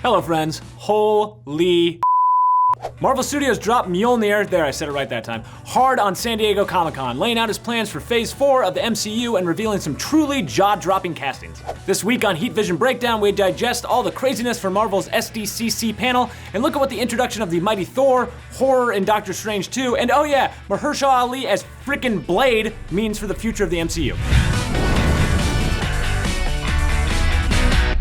Hello friends, holy Marvel Studios dropped Mjolnir, there I said it right that time, hard on San Diego Comic-Con, laying out his plans for Phase 4 of the MCU and revealing some truly jaw-dropping castings. This week on Heat Vision Breakdown, we digest all the craziness from Marvel's SDCC panel and look at what the introduction of the mighty Thor, horror in Doctor Strange 2, and oh yeah, Mahershala Ali as frickin' Blade means for the future of the MCU.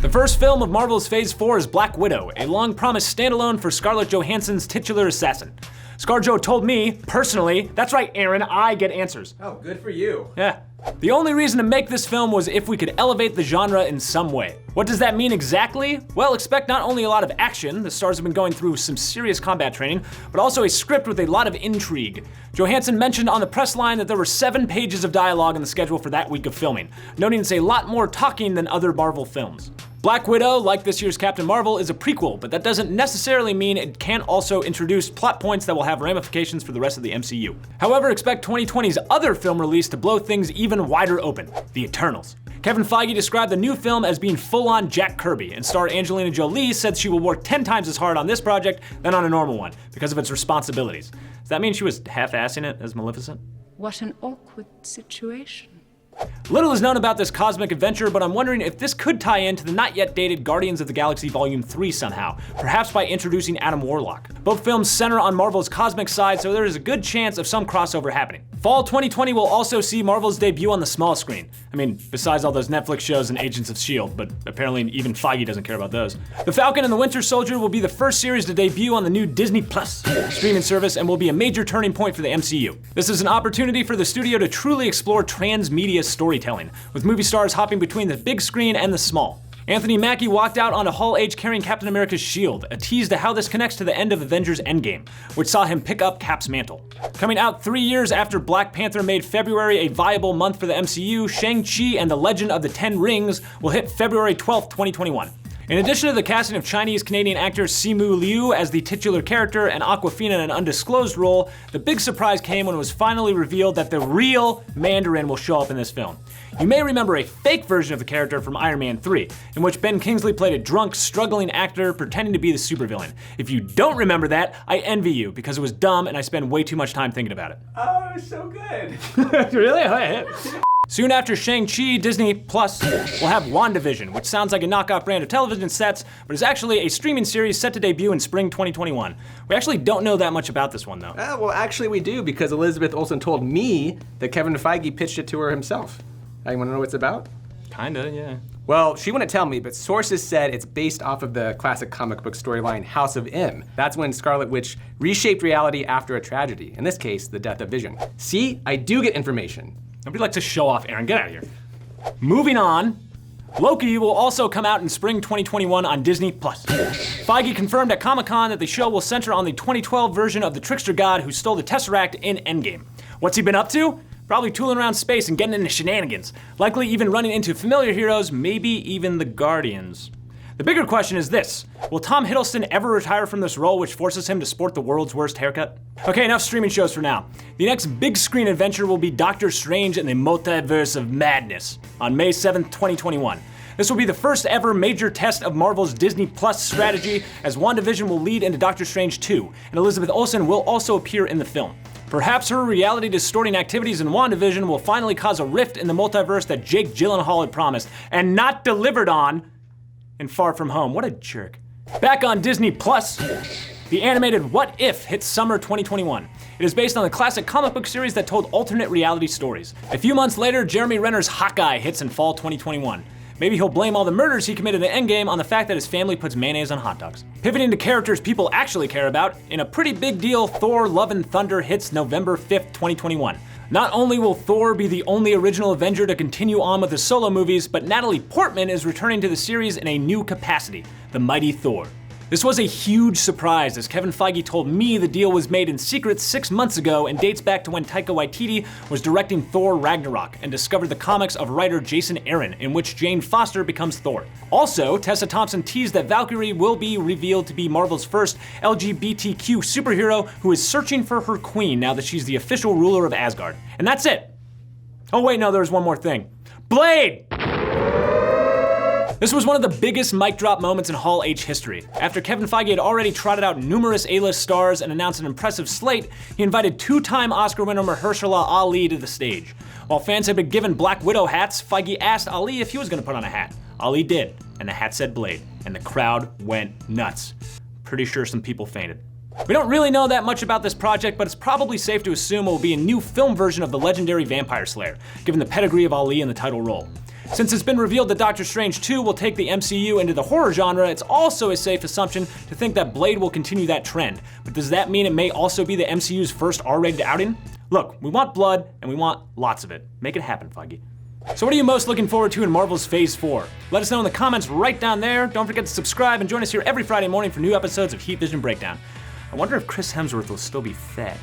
The first film of Marvel's Phase 4 is Black Widow, a long-promised standalone for Scarlett Johansson's titular assassin. ScarJo told me, personally, that's right Aaron, I get answers. Oh, good for you. Yeah. The only reason to make this film was if we could elevate the genre in some way. What does that mean exactly? Well, expect not only a lot of action, the stars have been going through some serious combat training, but also a script with a lot of intrigue. Johansson mentioned on the press line that there were 7 pages of dialogue in the schedule for that week of filming, noting it's a lot more talking than other Marvel films. Black Widow, like this year's Captain Marvel, is a prequel, but that doesn't necessarily mean it can't also introduce plot points that will have ramifications for the rest of the MCU. However, expect 2020's other film release to blow things even wider open, The Eternals. Kevin Feige described the new film as being full-on Jack Kirby, and star Angelina Jolie said she will work 10 times as hard on this project than on a normal one, because of its responsibilities. Does that mean she was half-assing it as Maleficent? What an awkward situation. Little is known about this cosmic adventure, but I'm wondering if this could tie into the not yet dated Guardians of the Galaxy Volume 3 somehow, perhaps by introducing Adam Warlock. Both films center on Marvel's cosmic side, so there is a good chance of some crossover happening. Fall 2020 will also see Marvel's debut on the small screen. I mean, besides all those Netflix shows and Agents of S.H.I.E.L.D., but apparently even Feige doesn't care about those. The Falcon and the Winter Soldier will be the first series to debut on the new Disney Plus streaming service and will be a major turning point for the MCU. This is an opportunity for the studio to truly explore transmedia storytelling, with movie stars hopping between the big screen and the small. Anthony Mackie walked out onto Hall H carrying Captain America's shield, a tease to how this connects to the end of Avengers Endgame, which saw him pick up Cap's mantle. Coming out 3 years after Black Panther made February a viable month for the MCU, Shang-Chi and the Legend of the Ten Rings will hit February 12th, 2021. In addition to the casting of Chinese-Canadian actor Simu Liu as the titular character and Awkwafina in an undisclosed role, the big surprise came when it was finally revealed that the real Mandarin will show up in this film. You may remember a fake version of the character from Iron Man 3, in which Ben Kingsley played a drunk, struggling actor pretending to be the supervillain. If you don't remember that, I envy you, because it was dumb and I spent way too much time thinking about it. Oh, it was so good. Really? Soon after Shang-Chi, Disney Plus will have WandaVision, which sounds like a knockoff brand of television sets, but is actually a streaming series set to debut in spring 2021. We actually don't know that much about this one, though. Well, actually we do, because Elizabeth Olsen told me that Kevin Feige pitched it to her himself. You wanna know what it's about? Kinda, yeah. Well, she wouldn't tell me, but sources said it's based off of the classic comic book storyline House of M. That's when Scarlet Witch reshaped reality after a tragedy, in this case, the death of Vision. See, I do get information. Nobody likes to show off, Aaron. Get out of here. Moving on, Loki will also come out in spring 2021 on Disney+. Feige confirmed at Comic-Con that the show will center on the 2012 version of the trickster god who stole the Tesseract in Endgame. What's he been up to? Probably tooling around space and getting into shenanigans. Likely even running into familiar heroes, maybe even the Guardians. The bigger question is this: will Tom Hiddleston ever retire from this role, which forces him to sport the world's worst haircut? Okay, enough streaming shows for now. The next big screen adventure will be Doctor Strange and the Multiverse of Madness on May 7th, 2021. This will be the first ever major test of Marvel's Disney Plus strategy, as WandaVision will lead into Doctor Strange 2, and Elizabeth Olsen will also appear in the film. Perhaps her reality-distorting activities in WandaVision will finally cause a rift in the multiverse that Jake Gyllenhaal had promised, and not delivered on in Far From Home. What a jerk. Back on Disney Plus, the animated What If hits summer 2021. It is based on the classic comic book series that told alternate reality stories. A few months later, Jeremy Renner's Hawkeye hits in fall 2021. Maybe he'll blame all the murders he committed in Endgame on the fact that his family puts mayonnaise on hot dogs. Pivoting to characters people actually care about, in a pretty big deal, Thor Love and Thunder hits November 5th, 2021. Not only will Thor be the only original Avenger to continue on with the solo movies, but Natalie Portman is returning to the series in a new capacity, the mighty Thor. This was a huge surprise, as Kevin Feige told me the deal was made in secret 6 months ago and dates back to when Taika Waititi was directing Thor Ragnarok and discovered the comics of writer Jason Aaron, in which Jane Foster becomes Thor. Also, Tessa Thompson teased that Valkyrie will be revealed to be Marvel's first LGBTQ superhero who is searching for her queen now that she's the official ruler of Asgard. And that's it. Oh wait, no, there's one more thing. Blade! This was one of the biggest mic drop moments in Hall H history. After Kevin Feige had already trotted out numerous A-list stars and announced an impressive slate, he invited two-time Oscar winner Mahershala Ali to the stage. While fans had been given Black Widow hats, Feige asked Ali if he was gonna put on a hat. Ali did, and the hat said Blade, and the crowd went nuts. Pretty sure some people fainted. We don't really know that much about this project, but it's probably safe to assume it will be a new film version of the legendary Vampire Slayer, given the pedigree of Ali in the title role. Since it's been revealed that Doctor Strange 2 will take the MCU into the horror genre, it's also a safe assumption to think that Blade will continue that trend. But does that mean it may also be the MCU's first R-rated outing? Look, we want blood, and we want lots of it. Make it happen, Feige. So what are you most looking forward to in Marvel's Phase 4? Let us know in the comments right down there. Don't forget to subscribe and join us here every Friday morning for new episodes of Heat Vision Breakdown. I wonder if Chris Hemsworth will still be fat.